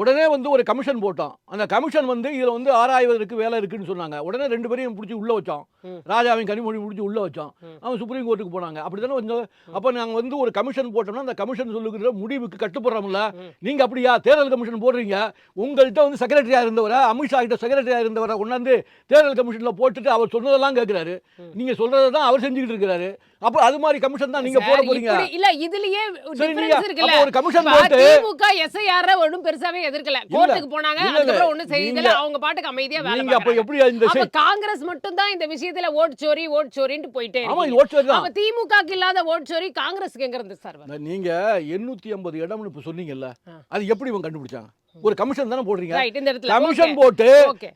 உடனே வந்து ஒரு கமிஷன் போட்டோம். அந்த கமிஷன் வந்து இதுல வந்து ஆராய்வதற்கு வேலை இருக்குன்னு சொன்னாங்க. உடனே 2 பேரையும் பிடிச்சி உள்ள வச்சோம். ராஜாவின் கனிமொழி பிடிச்சி உள்ள வச்சோம். அவங்க சுப்ரீம் கோர்ட்டுக்கு போனாங்க. அப்படித்தானே வந்து அப்ப நாங்க வந்து ஒரு கமிஷன் போட்டோம்னா அந்த கமிஷன் சொல்லுகிற முடிவுக்கு கட்டுப்படுறோம்ல. நீங்க அப்படியா தேர்தல் கமிஷன் போடுறீங்க? உங்கள்கிட்ட வந்து செக்ரட்டரியா இருந்தவரை, அமித்ஷா கிட்ட செக்ரட்டரியா இருந்தவரை கொண்டாந்து தேர்தல் கமிஷன்ல போட்டுட்டு அவர் சொன்னதெல்லாம் கேட்கிறாரு. நீங்க சொல்றதான் அவர் செஞ்சுக்கிட்டு இருக்காரு. அப்ப அது மாதிரி கமிஷன் தான் நீங்க போட போறீங்க. இல்ல இதுலயே சரி, டிஃபரன்ஸ் இருக்குல்ல. அப்ப ஒரு கமிஷன் இப்ப போட்டு திமுக எஸ்ஐஆர் ஒண்ணும் பெருசாவே எதிர்க்கல. கோர்ட்டுக்கு போனாங்க, இல்ல, அதுக்கப்புறம் ஒண்ணும் செய்யல. நீங்க- அவங்க பாட்டுக்கு அமைதியா வேலை நீங்க அப்ப பார்க்கறாங்க. எப்படி இந்த அப்ப காங்கிரஸ் மட்டும் தான் இந்த விஷயத்துல ஓட் சோரின்னு போயிட்டே ஆமா, இருக்கு. இது ஓட்டு தான். அப்ப திமுகக்கு இல்லாத ஓட் சோரி காங்கிரஸ்க்கு எங்க இருந்து சார் வரும்? நீங்க 850 இடம்னு இப்ப சொன்னீங்கல்ல, அது எப்படி இவங்க கண்டுபிடிச்சாங்க? ஒரு கமிஷன் தானே போடுறீங்க. ரைட், இந்த இடத்துல கமிஷன் ஓகே போட்டு ஓகே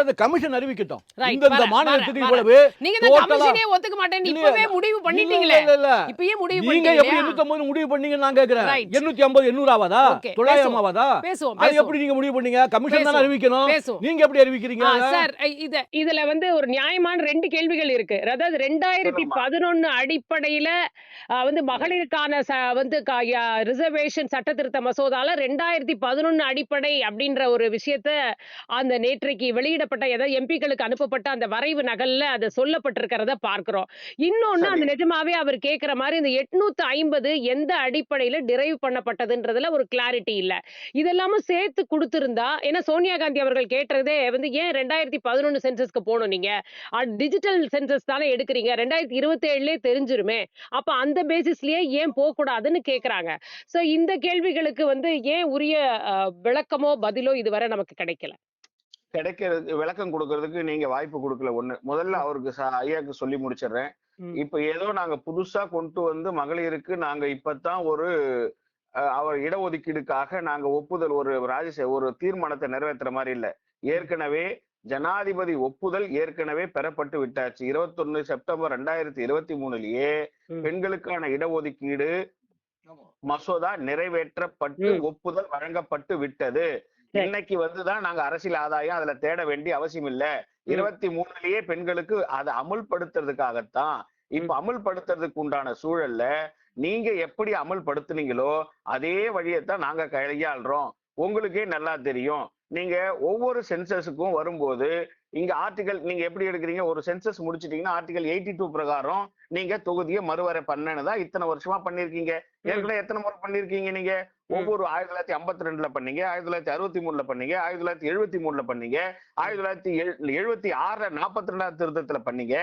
அந்த கமிஷன் அறிவிக்கட்டும் ரைட், இந்த வரேன் மாநிலத்துக்கு வரேன் இவ்வளவு நீங்க இந்த டோட்டலா கமிஷனே ஒத்துக்க மாட்டேன்னு இல்ல இப்பவே முடிவு பண்ணிட்டீங்களே, இல்ல இல்ல இப்பயே முடிவு நீங்க பண்ணிட்டீங்க எப்படி இல்லையா? 850 முடிவு பண்ணீங்க நான் கேக்குறேன். ரைட் 850 800 ஆவாதா ஓகே 900 ஆவாதா? பேசுவோம் அது பேசுவோம் எப்படி நீங்க முடிவு பண்ணீங்க? கமிஷன் தானே பேசுவோம் அறிவிக்கணும். பேசுவோம் நீங்க எப்படி அறிவிக்கிறீங்க? சார் இதுல வந்து ஒரு நியாயமான 2 கேள்விகள் இருக்கு. அதாவது சொல்லுங்கம்மா. 2011 அடிப்படையில வந்து மகளிருக்கான வந்து ரிசர்வேஷன் சட்ட திருத்த மசோதால 2011 அடிப்படை அப்படின்ற ஒரு விஷயத்த அந்த நேற்றைக்கு வெளியிடப்பட்ட ஏதாவது எம்பிக்களுக்கு அனுப்பப்பட்ட அந்த வரைவு நகல்ல அது சொல்லப்பட்டிருக்கிறத பார்க்கிறோம். இன்னொன்னு சரி. அந்த நிஜமாவே அவர் கேட்கிற மாதிரி இந்த 850 எந்த அடிப்படையில டிரைவ் பண்ணப்பட்டதுன்றதுல ஒரு கிளாரிட்டி இல்ல. இதெல்லாமும் சேர்த்து கொடுத்திருந்தா, ஏன்னா சோனியா காந்தி அவர்கள் கேட்டதே வந்து ஏன் 2011 சென்சஸ்க்கு போகணும் நீங்க, டிஜிட்டல் சென்சஸ் தானே எடுக்கிறீங்க, 2027 தெரிஞ்சிருமே, அப்ப அந்த பேசிஸ்லயே ஏன் போக கூடாதுன்னு கேக்குறாங்க. சோ இந்த கேள்விகளுக்கு வந்து ஏன் உரிய விளக்கமோ பதிலோ இதுவரை நமக்கு கிடைக்கல. கிடைக்கிறது விளக்கம் கொடுக்கறதுக்கு நீங்க வாய்ப்பு கொடுக்கல. ஒண்ணு முதல்ல அவருக்கு ஐயாக்கு சொல்லி முடிச்சிடுறேன். ம். இப்ப ஏதோ நாங்க புதுசா கொண்டு வந்து மகளிருக்கு நாங்க இப்பதான் ஒரு அவர் இடஒதுக்கீடுக்காக நாங்க ஒப்புதல் ஒரு தீர்மானத்தை நிறைவேற்றுற மாதிரி இல்ல. ஏற்கனவே ஜனாதிபதி ஒப்புதல் ஏற்கனவே பெறப்பட்டு விட்டாச்சு. 21 செப்டம்பர் 2023லயே ம். பெண்களுக்கான இடஒதுக்கீடு மசோதா நிறைவேற்றப்பட்டு ம். ஒப்புதல் வழங்கப்பட்டு விட்டது. சரி. இன்னைக்கு வந்துதான் நாங்க அரசியல் ஆதாயம் அதுல தேட வேண்டிய அவசியம் இல்ல. ம். 23லயே பெண்களுக்கு அதை அமுல்படுத்துறதுக்காகத்தான். இப்ப ம். அமுல்படுத்துறதுக்கு உண்டான சூழல்ல நீங்க எப்படி அமுல்படுத்துனீங்களோ அதே வழியைத்தான் நாங்க கையாளுறோம். உங்களுக்கே நல்லா தெரியும். நீங்க ஒவ்வொரு சென்சஸுக்கும் வரும்போது இங்க ஆர்டிகல் நீங்க எப்படி எடுக்கிறீங்க, ஒரு சென்சஸ் முடிச்சிட்டீங்கன்னா ஆர்டிகல் 82 பிரகாரம் நீங்க தொகுதியை மறுவரை பண்ணதான் இத்தனை வருஷமா பண்ணிருக்கீங்க. ம். ஏற்கனவே எத்தனை முறை பண்ணிருக்கீங்க நீங்க? ம். ஒவ்வொரு 1952ல பண்ணீங்க, 1963ல பண்ணீங்க, 1973ல பண்ணீங்க, 1976ல 42வது திருத்தத்துல பண்ணீங்க.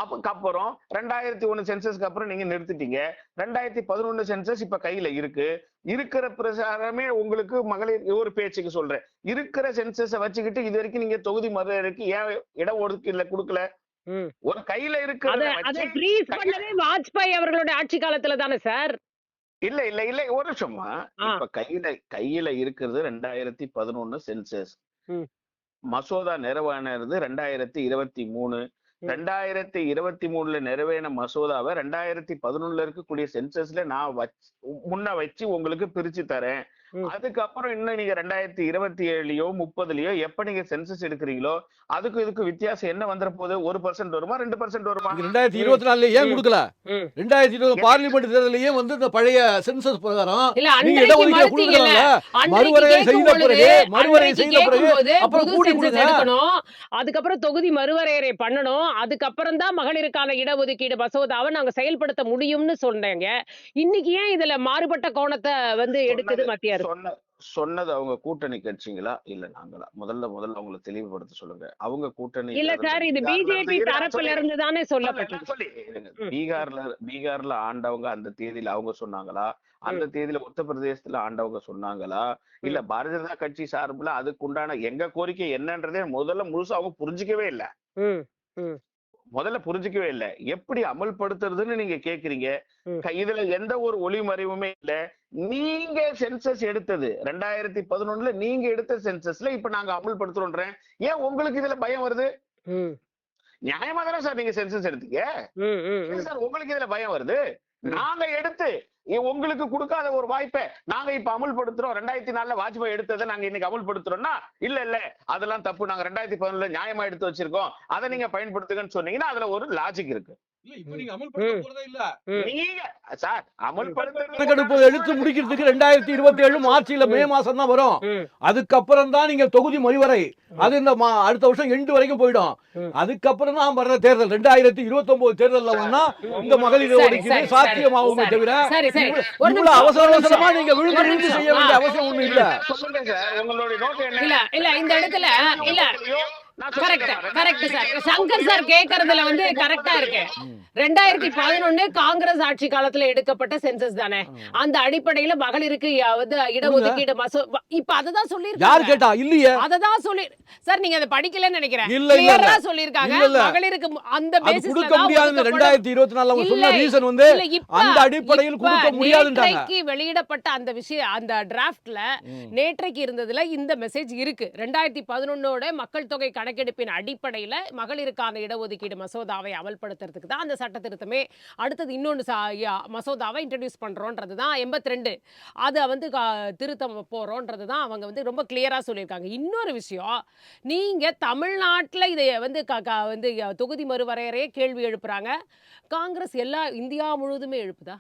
அதுக்கப்புறம் 2001 சென்சஸ்க்கு அப்புறம் நீங்க நிறுத்திட்டீங்க. 2011 சென்சஸ் இப்ப கையில இருக்கு. இருக்கிற பிரசாரமே உங்களுக்கு மகளிர் ஒரு பேச்சுக்கு சொல்றேன். இருக்கிற சென்சஸ வச்சுக்கிட்டு இது வரைக்கும் நீங்க தொகுதி மறுவரைக்கு ஏன் இடம் ஒதுக்கீடுல கொடுக்கல? ம். ஒரு கையில அத இருக்கிறத அத வச்சு ஃப்ரீஸ் பண்ணதே வாஜ்பாய் அவர்களுடைய ஆட்சி காலத்துல தானே சார்? இல்ல இல்ல இல்ல ஒரு நிமிஷமா. ஆ. இப்ப கையில இருக்கிறது 2011 சென்சஸ். ம். மசோதா நிறைவேறினது 2023. ம். 2023ல நிறைவேறின மசோதாவை 2011ல இருக்கக்கூடிய சென்சஸ்ல நான் முன்ன வச்சு உங்களுக்கு பிரிச்சு தரேன். ம். அதுக்கப்புறம் இன்னும் நீங்க 2027லயோ 30லயோ எப்ப நீங்க சென்சஸ் எடுக்கிறீங்களோ அதுக்கு இதுக்கு வித்தியாசம் என்ன வந்துற போகுது? 1% வருமா 2% வருமா? 2024 ஏன் ம். கொடுக்கல? ம். 2020 பார்லிமெண்ட் தேர்தலையே வந்து இந்த பழைய சென்சஸ் பிரகாரம் இல்ல நீங்க அன்றைக்கு இடஒதுக்கீடு மறுத்தீங்கல்ல, கொடுக்கலாம்ல. மறுவரை செய்த பிறகு அப்புறம் புது கூட்டி சென்சஸ் கொடுங்க. எடுக்கணும். அதுக்கப்புறம் தொகுதி மறுவரையறை பண்ணணும். அதுக்கப்புறம் தான் மகளிருக்கான இடஒதுக்கீடு மசோதாவை நாங்க செயல்படுத்த முடியும்னு சொன்னேங்க. இன்னைக்கு ஏன் இதுல மாறுபட்ட கோணத்தை வந்து எடுக்குது மத்திய அரசு? சொன்னது அவங்க கூட்டணி கட்சிங்களா இல்ல நாங்களா? முதல்ல அவங்களை தெளிவுபடுத்த சொல்லுங்க. அவங்க கூட்டணி இல்ல சார், இது பிஜேபி தரப்புல இருந்து தானே சொல்லப்பட்டது. பீகார்ல ஆண்டவங்க அந்த தேதியில அவங்க சொன்னாங்களா? அந்த தேதியில உத்தரப்பிரதேசத்துல ஆண்டவங்க சொன்னாங்களா? இல்ல பாரதிய ஜனதா கட்சி சார்புல அதுக்கு உண்டான எங்க கோரிக்கை என்னன்றதே முதல்ல முழுசா அவங்க புரிஞ்சுக்கவே இல்ல. ம். ம். முதல்ல புரிஞ்சுக்கவே இல்ல. எப்படி அமல்படுத்துறதுன்னு நீங்க கேக்குறீங்க. ம். இதுல எந்த ஒரு ஒளிமறைவுமே இல்ல. நீங்க சென்சஸ் எடுத்தது 2011ல நீங்க எடுத்த சென்சஸ்ல இப்ப நாங்க அமல்படுத்துறோம்ன்றேன். ஏன் உங்களுக்கு இதுல பயம் வருது? ம். நியாயமா தானே சார் நீங்க சென்சஸ் எடுத்தீங்க? ம். ம். ஏன் சார் உங்களுக்கு இதுல பயம் வருது? நாங்க எடுத்து உங்களுக்கு கொடுக்காத ஒரு வாய்ப்பை நாங்க இப்ப அமல்படுத்துறோம். 2004ல வாஜ்பாய் எடுத்ததை நாங்க இன்னைக்கு அமல்படுத்துறோம்னா இல்ல அதெல்லாம் தப்பு, நாங்க 2011ல நியாயமா எடுத்து வச்சிருக்கோம், அதை நீங்க பயன்படுத்துங்கன்னு சொன்னீங்கன்னா அதுல ஒரு லாஜிக் இருக்கு. நீங்க சார் கணக்கெடுப்பு எடுத்து முடிக்கிறதுக்கு 2027 மார்ச்ல மே மாசம் தான் வரும். ம். அதுக்கப்புறம் தான் நீங்க தொகுதி மறுவரை அது இந்த அடுத்த வருஷம் எண்டு வரைக்கும் போயிடும். ம். அதுக்கப்புறம் தான் வர்ற தேர்தல் 2029 தேர்தல்ல வந்தா இந்த மகளிர் சரி, ஒதுக்கீடு சரி, சாத்தியமாகுமே சரி, தவிர சரி, சரி. ஒரு இவ்வளவு நிமிஷம், அவசர ஒரு அவசரமா நிமிஷம். நீங்க விழுந்து ஒரு விழுந்து செய்ய நிமிஷம். வேண்டிய அவசியம் ஒண்ணும் இல்ல. சொல்லுங்க சார் உங்களுடைய நோக்கம் என்ன? இல்ல இந்த இடத்துல இல்ல கரெக்ட் சார். சங்கர் சார் கேக்குறதுல வந்து கரெக்டா இருக்கு. 2011 காங்கிரஸ் ஆட்சி காலத்துல எடுக்கப்பட்ட சென்சஸ் தானே, அந்த அடிப்படையில மகளிருக்கு வந்து இடஒதுக்கீடு இப்ப அததான் சொல்லிருக்காங்க. யார் கேட்டா? இல்லையே, அததான் சொல்லி சார் நீங்க அதை படிக்கலன்னு நினைக்கிறேன். இல்ல கிளியரா சொல்லிருக்காங்க மகளிருக்கு அந்த பேசிஸ்ல கொடுக்க முடியாது. 2024 அவங்க சொன்ன ரீசன் வந்து அந்த அடிப்படையில் கொடுக்க முடியாதுன்றாங்க. நேற்றைக்கு வெளியிடப்பட்ட அந்த விஷயம், அந்த டிராஃப்ட்ல நேற்றைக்கு இருந்ததுல இந்த மெசேஜ் இருக்கு. 2011 மக்கள் தொகை கணக்கெடுப்பின் அடிப்படையில மகளிருக்கான இடஒதுக்கீடு மசோதாவை அமல்படுத்துறதுக்கு தான் அந்த சட்ட திருத்தமே. அடுத்தது இன்னொன்று மசோதாவை இன்ட்ரடியூஸ் பண்றோன்றது தான் 82, அதை வந்து திருத்தம் போறோன்றது தான் அவங்க வந்து ரொம்ப கிளியரா சொல்லியிருக்காங்க. இன்னொரு விஷயம், நீங்க தமிழ்நாட்டுல இதை வந்து வந்து தொகுதி மறுவரையறையே கேள்வி எழுப்புறாங்க. காங்கிரஸ் எல்லா இந்தியா முழுவதுமே எழுப்புதா?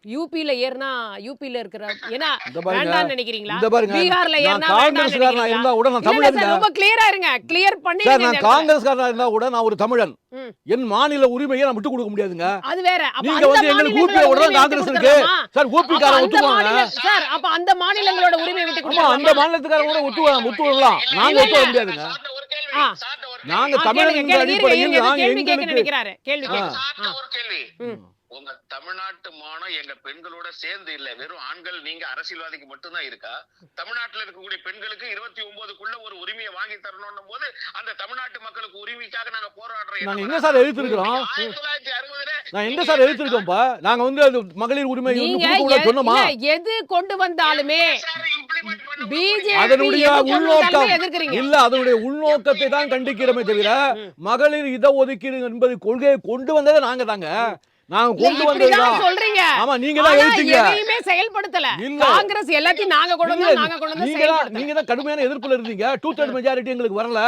யூபில ஏறினா யூபில இருக்கிற ஏன்னா வேண்டாம்னு நினைக்கிறீங்களா? பீகார்ல ஏறினா காங்கிரஸ்காரனா இருந்தா கூட நான் தமிழன். ரொம்ப கிளியரா இருங்க, கிளியர் பண்ணி. சார், நான் காங்கிரஸ்காரனா இருந்தா கூட நான் ஒரு தமிழன். என் மாநில உரிமையை நான் விட்டு கொடுக்க முடியாதுங்க. அது வேற. நீங்க வந்து எங்களுக்கு ஊபில விட காங்கிரஸ் இருக்கு சார். ஊபிக்கார ஒத்துவாங்க சார். அப்ப அந்த மாநிலங்களோட உரிமையை விட்டு கொடுங்க. அந்த மாநிலத்துக்கார கூட ஒத்துவலாம். நாங்க ஒத்துவ முடியாதுங்க. நாங்க தமிழன் அடிப்படையில் நாங்க எங்களுக்கு கேள்வி உங்க தமிழ்நாட்டு மானம் எங்க பெண்களோட சேர்ந்து இல்ல, வெறும் ஆண்கள் நீங்க அரசியல்வாதிக்கு மட்டும்தான் இருக்கா? தமிழ்நாட்டுல இருக்கக்கூடிய பெண்களுக்கு 29க்குள்ள ஒரு உரிமையை வாங்கி தரணும் போது அந்த தமிழ்நாட்டு மக்களுக்கு உரிமைக்காக நாங்க போராடுறோம். நாங்க எங்க சார் எழுதிருக்கிறோம்? நான் எங்க சார் எழுதிருக்கோம்ப்பா? நாங்க வந்து அது மகளிர் உரிமை சொன்னோமா? எது கொண்டு வந்தாலுமே அதனுடைய உள்நோக்கம் இல்ல, அதனுடைய உள்நோக்கத்தை தான் கண்டிக்கிறோமே தவிர மகளிர் இடஒதுக்கீடு என்பது கொள்கையை கொண்டு வந்ததே நாங்க தாங்க. நாங்க கொண்டு வந்ததுதான் சொல்றீங்க. ஆமா, நீங்க தான் எழுதிங்க. எதையுமே செயல்படுத்தல. காங்கிரஸ் எல்லாத்தையும் நாங்க கொண்டு செயல்படுத்தல. நீங்க தான் கடுமையான எதிர்ப்புல இருந்தீங்க. 2/3 மெஜாரிட்டி எங்களுக்கு வரல.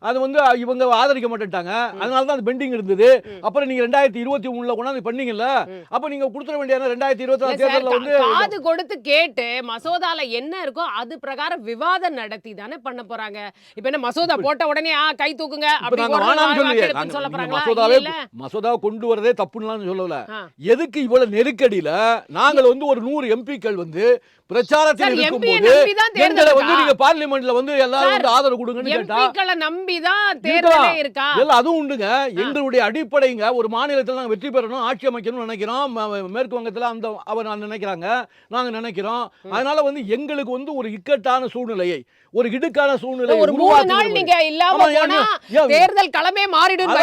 அது வந்து இவங்க ஆதரிக்க மாட்டேன்ட்டாங்க. அதனால தான் அது பெண்டிங் இருந்தது. அப்புறம் நீங்க 2023ல கொண்டாந்து பண்ணீங்கல்ல, அப்ப நீங்க கொடுத்துற வேண்டிய 2024 தேர்தல்ல வந்து காது கொடுத்து கேட்டு மசோதால என்ன இருக்கோ அது பிரகாரம் விவாதம் நடத்தி தானே பண்ண போறாங்க. இப்ப என்ன மசோதா போட்ட உடனே கை தூக்குங்க அப்படி சொல்ல போறாங்களா? மசோதாவை கொண்டு வரதே தப்புன்னு சொல்லல. எதுக்கு இவ்வளவு நெருக்கடியில நாங்கள் வந்து ஒரு 100 எம்பிக்கள் வந்து பிரச்சாரத்தில் இருக்கும்போது எங்களை வந்து நீங்க பார்லிமெண்ட்ல வந்து எல்லாரும் வந்து ஆதரவு கொடுங்கன்னு கேட்டா எம்பிக்களை நம்பி தான் தேர்தலே இருக்கா? எல்லாம் அதுவும் உண்டுங்க. எங்களுடைய அடிப்படைங்க ஒரு மாநிலத்தில் நாங்க வெற்றி பெறணும், ஆட்சி அமைக்கணும்னு நினைக்கிறோம். மேற்கு வங்கத்தில் அந்த அவர் நினைக்கிறாங்க, நாங்க நினைக்கிறோம். அதனால வந்து எங்களுக்கு வந்து ஒரு இக்கட்டான சூழ்நிலையை, ஒரு இடுக்கான சூழ்நிலை ஒரு 3 நாள் நீங்க இல்லாம போனா தேர்தல் களமே மாறிடும்.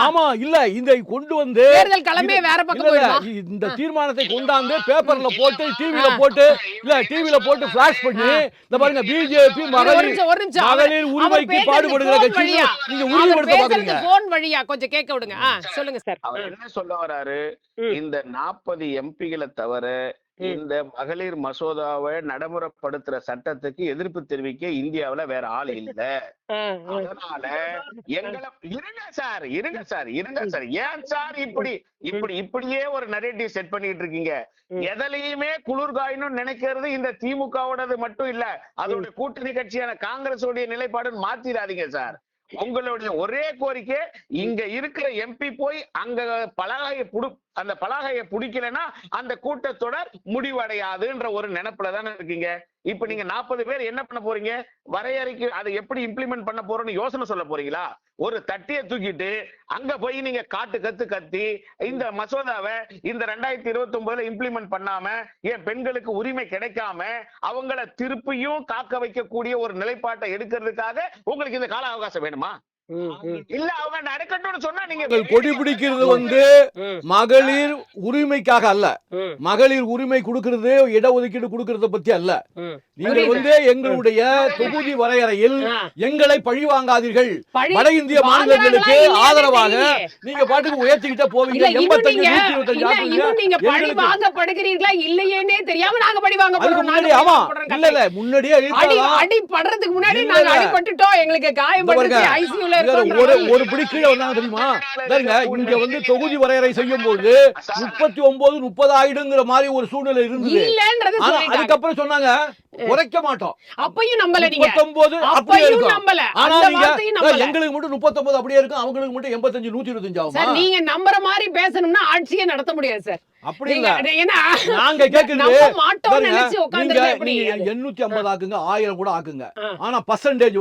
ஆமா, இல்ல இந்த கொண்டு வந்து தேர்தல் களமே வேற பக்கம் போயிடுமா? இந்த தீர்மானத்தை கொண்டாந்து பேப்பர்ல போட்டு டிவில போட்டு இல்ல டிவில போட்டு ஃபிளாஷ் பண்ணி இந்த பாருங்க பிஜேபி மகளிர் உரிமைக்கு பாடுபடுகிற கட்சி நீங்க உறுதிப்படுத்த பாக்குறீங்க. போன் வழியா கொஞ்சம் கேட்க விடுங்க. சொல்லுங்க சார். அவர் என்ன சொல்ல வராரு? இந்த 40 எம்பிகளை தவிர இந்த மகளிர் மசோதாவை நடைமுறைப்படுத்துற சட்டத்துக்கு எதிர்ப்பு தெரிவிக்க இந்தியாவுல வேற ஆள் இல்ல. அதனால எங்களை இருங்க சார் ஏன் சார் இப்படியே ஒரு நரேட்டிவ் செட் பண்ணிட்டு இருக்கீங்க? எதிலையுமே குளிர் காயணும்னு நினைக்கிறது இந்த திமுகவோடது மட்டும் இல்ல, அதோட கூட்டணி கட்சியான காங்கிரஸ் உடைய நிலைப்பாடுன்னு மாத்திராதீங்க சார். உங்களுடைய ஒரே கோரிக்கை, இங்க இருக்கிற எம்பி போய் அங்க அந்த பலகையை பிடிக்கலன்னா அந்த கூட்டத்தொடர் முடிவடையாதுன்ற ஒரு நினைப்புல தானே இருக்கீங்க. இப்ப நீங்க 40 பேர் என்ன பண்ண போறீங்க? வரையறைக்கு அதை எப்படி இம்ப்ளிமெண்ட் பண்ண போறோம்னு யோசனை சொல்ல போறீங்களா? ஒரு தட்டியை தூக்கிட்டு அங்க போய் நீங்க கத்தி இந்த மசோதாவை இந்த 2029ல இம்ப்ளிமெண்ட் பண்ணாம ஏன் பெண்களுக்கு உரிமை கிடைக்காம அவங்கள திருப்பியும் காக்க வைக்கக்கூடிய ஒரு நிலைப்பாட்டை எடுக்கிறதுக்காக உங்களுக்கு இந்த கால அவகாசம் வேணுமா? இல்ல அவங்க நடக்கட்டும்னு சொன்னா நீங்க கொடி பிடிக்கிறது வந்து மகளிர் உரிமைக்காக அல்ல, மகளிர் உரிமை கொடுக்கிறது இடஒதுக்கீடு கொடுக்கறத பத்தி அல்ல. நீங்கள் வந்து எங்களுடைய தொகுதி வரையறையில் எங்களை பழி வாங்காதீர்கள். வட இந்திய மாநிலங்களுக்கு ஆதரவாக நீங்க பாட்டுக்கு உயர்த்திக்கிட்டே போவீங்க. 85 நீங்க பழி வாங்கப்படுகிறீர்களா இல்லையேனே தெரியாம நாங்க பழி வாங்க போறோம். ஆமா, இல்ல முன்னாடியே அடி படுறதுக்கு முன்னாடி நாங்க அடிபட்டுட்டோம், எங்களுக்கு காயப்பட்டுச்சு, ஐசியூல ஒரு பிடி கீழே வந்தாங்க தெரியுமா? இங்க வந்து தொகுதி வரையறை செய்யும் போது 39 30 ஆயிடுங்கிற மாதிரி ஒரு சூழ்நிலை இருந்தது. அதுக்கப்புறம் சொன்னாங்க குறைக்க மாட்டோம். அப்பையும் நம்பல நீங்க. 39 அப்படியே இருக்கும். ஆனா நீங்க எங்களுக்கு மட்டும் 39 அப்படியே இருக்கும், அவங்களுக்கு மட்டும் 85 125 ஆகும். சார் நீங்க நம்புற மாதிரி பேசணும்னா ஆட்சியே நடத்த முடியாது சார். அப்படி இல்ல, நாங்க கேக்குறது மாட்டோம் நினைச்சு உட்கார்ந்திருந்தா எப்படி? 850 ஆக்குங்க, 1000 கூட ஆக்குங்க. ஆனா பர்சன்டேஜ்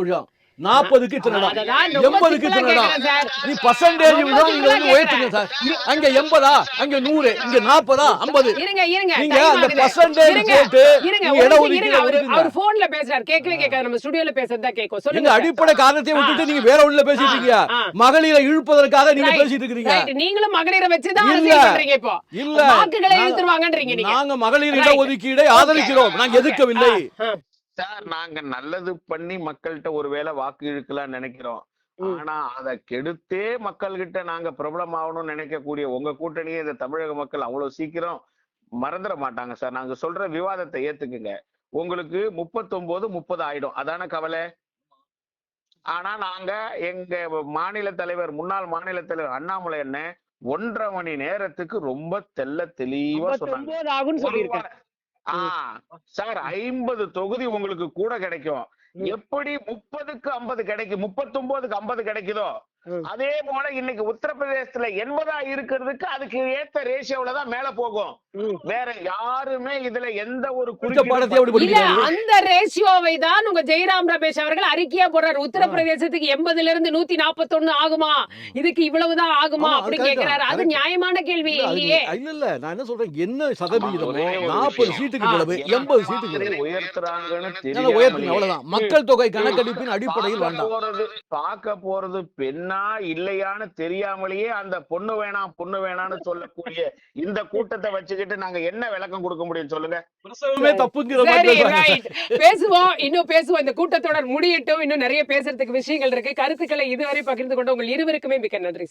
40க்கு இத்தனை இடம், அததான் ரொம்ப 80க்கு சிம்பிளா இத்தனை இடம். கேக்குறேன் சார். நீ பர்சன்டேஜ் ரொம்ப விதம் நீங்க சிம்பிளா வந்து உயர்த்துங்க சார். அங்க 80, அங்க 100, இங்க 40, 50. இருங்க இருங்க நீங்க time அந்த ஆகுது. பர்சன்டேஜ் இருங்க, போட்டு இருங்க, நீங்க ஒரு இட நிமிஷம் இருங்க. ஒதுக்கீடு அவர் போன்ல பேசுறாரு, கேட்கவே கேட்காது. நம்ம ஸ்டுடியோல பேசுறது தான் கேட்கும். எங்க சொல்லுங்க சார். அடிப்படை காரணத்தை விட்டுட்டு நீங்க வேற ஒண்ணுல பேசிட்டு இருக்கீங்க. ஆ. மகளிரை இழுப்பதற்காக நீங்க Right, பேசிட்டு இருக்கீங்க. right. நீங்களும் மகளிரை வச்சுதான் இல்ல. அரசியல் பண்றீங்க இப்போ. இல்ல, வாக்குகளை நாங்க- இழுத்துருவாங்கன்றீங்க நீங்க. நாங்க மகளிர் Right. இடஒதுக்கீடை ஆதரிக்கிறோம், நாங்க எதிர்க்கவில்லை. சார் நாங்க நல்லது பண்ணி மக்கள்கிட்ட ஒருவேளை வாக்கு இழுக்கலாம்னு நினைக்கிறோம். ஆனா அதை கெடுத்தே மக்கள்கிட்ட நாங்க பிரபலம் ஆகணும்னு நினைக்கக்கூடிய உங்க கூட்டணியை இந்த தமிழக மக்கள் அவ்வளவு சீக்கிரம் மறந்துட மாட்டாங்க சார். நாங்க சொல்ற விவாதத்தை ஏத்துக்குங்க. உங்களுக்கு 39, 30 ஆயிடும், அதான கவலை. ஆனா நாங்க எங்க மாநில தலைவர், முன்னாள் மாநில தலைவர் அண்ணாமலை அண்ணன் 1.5 மணி நேரத்துக்கு ரொம்ப தெளிவா சொன்னாங்க. 59 ஆகும்னு சொல்லியிருக்காரு. சார் 50 தொகுதி உங்களுக்கு கூட கிடைக்கும். எப்படி 30க்கு 50 கிடைக்கும், 39க்கு 50 கிடைக்குதோ அதே போல இன்னைக்கு உத்தரப்பிரதேசத்துல 80 இருக்கிறதுக்கு அதுக்கு ஏத்த ரேஷியோல தான் மேல போகும். வேற யாருமே இதுல எந்த ஒரு பாடத்தை எப்படி இல்ல, படிக்கிறாரு? அந்த ரேஷியோவை தான் உங்க ஜெயராம் ரமேஷ் அவர்கள் அறிக்கையா போடுறாரு. உத்தரப்பிரதேசத்துக்கு 80ல இருந்து 141 ஆகுமா, இதுக்கு இவ்வளவுதான் ஆகுமா ஆமா, அப்படி அது கேக்குறாரு. அது correct. நியாயமான கேள்வி இல்ல, இல்லையே. இல்ல, நான் என்ன சொல்றேன், என்ன சதவீதமோ ஒரே ஒரு 40 விஷயம். சீட்டுக்கு பிறகு 80 சீட்டுக்கு பிறகு உயர்த்துறாங்கன்னு உயர்த்துங்க, அவ்வளவுதான். மக்கள் தொகை கணக்கெடுப்பின் அடிப்படையில் வேண்டாம். பார்க்க போறது பெண்ணா இல்லையான்னு தெரியாமலேயே அந்த பொண்ணு வேணாம்னு சொல்லக்கூடிய இந்த கூட்டத்தை வச்சுக்கிட்டு நாங்க என்ன விளக்கம் கொடுக்க முடியும் சொல்லுங்க? தப்புங்கிற சரி, மாதிரி right. பேசுவோம், இன்னும் பேசுவோம். இந்த கூட்டத்தொடர் முடியட்டும். இன்னும் நிறைய பேசுறதுக்கு விஷயங்கள் இருக்கு. கருத்துக்களை இதுவரை பகிர்ந்து கொண்ட உங்கள் இருவருக்குமே மிக்க நன்றி.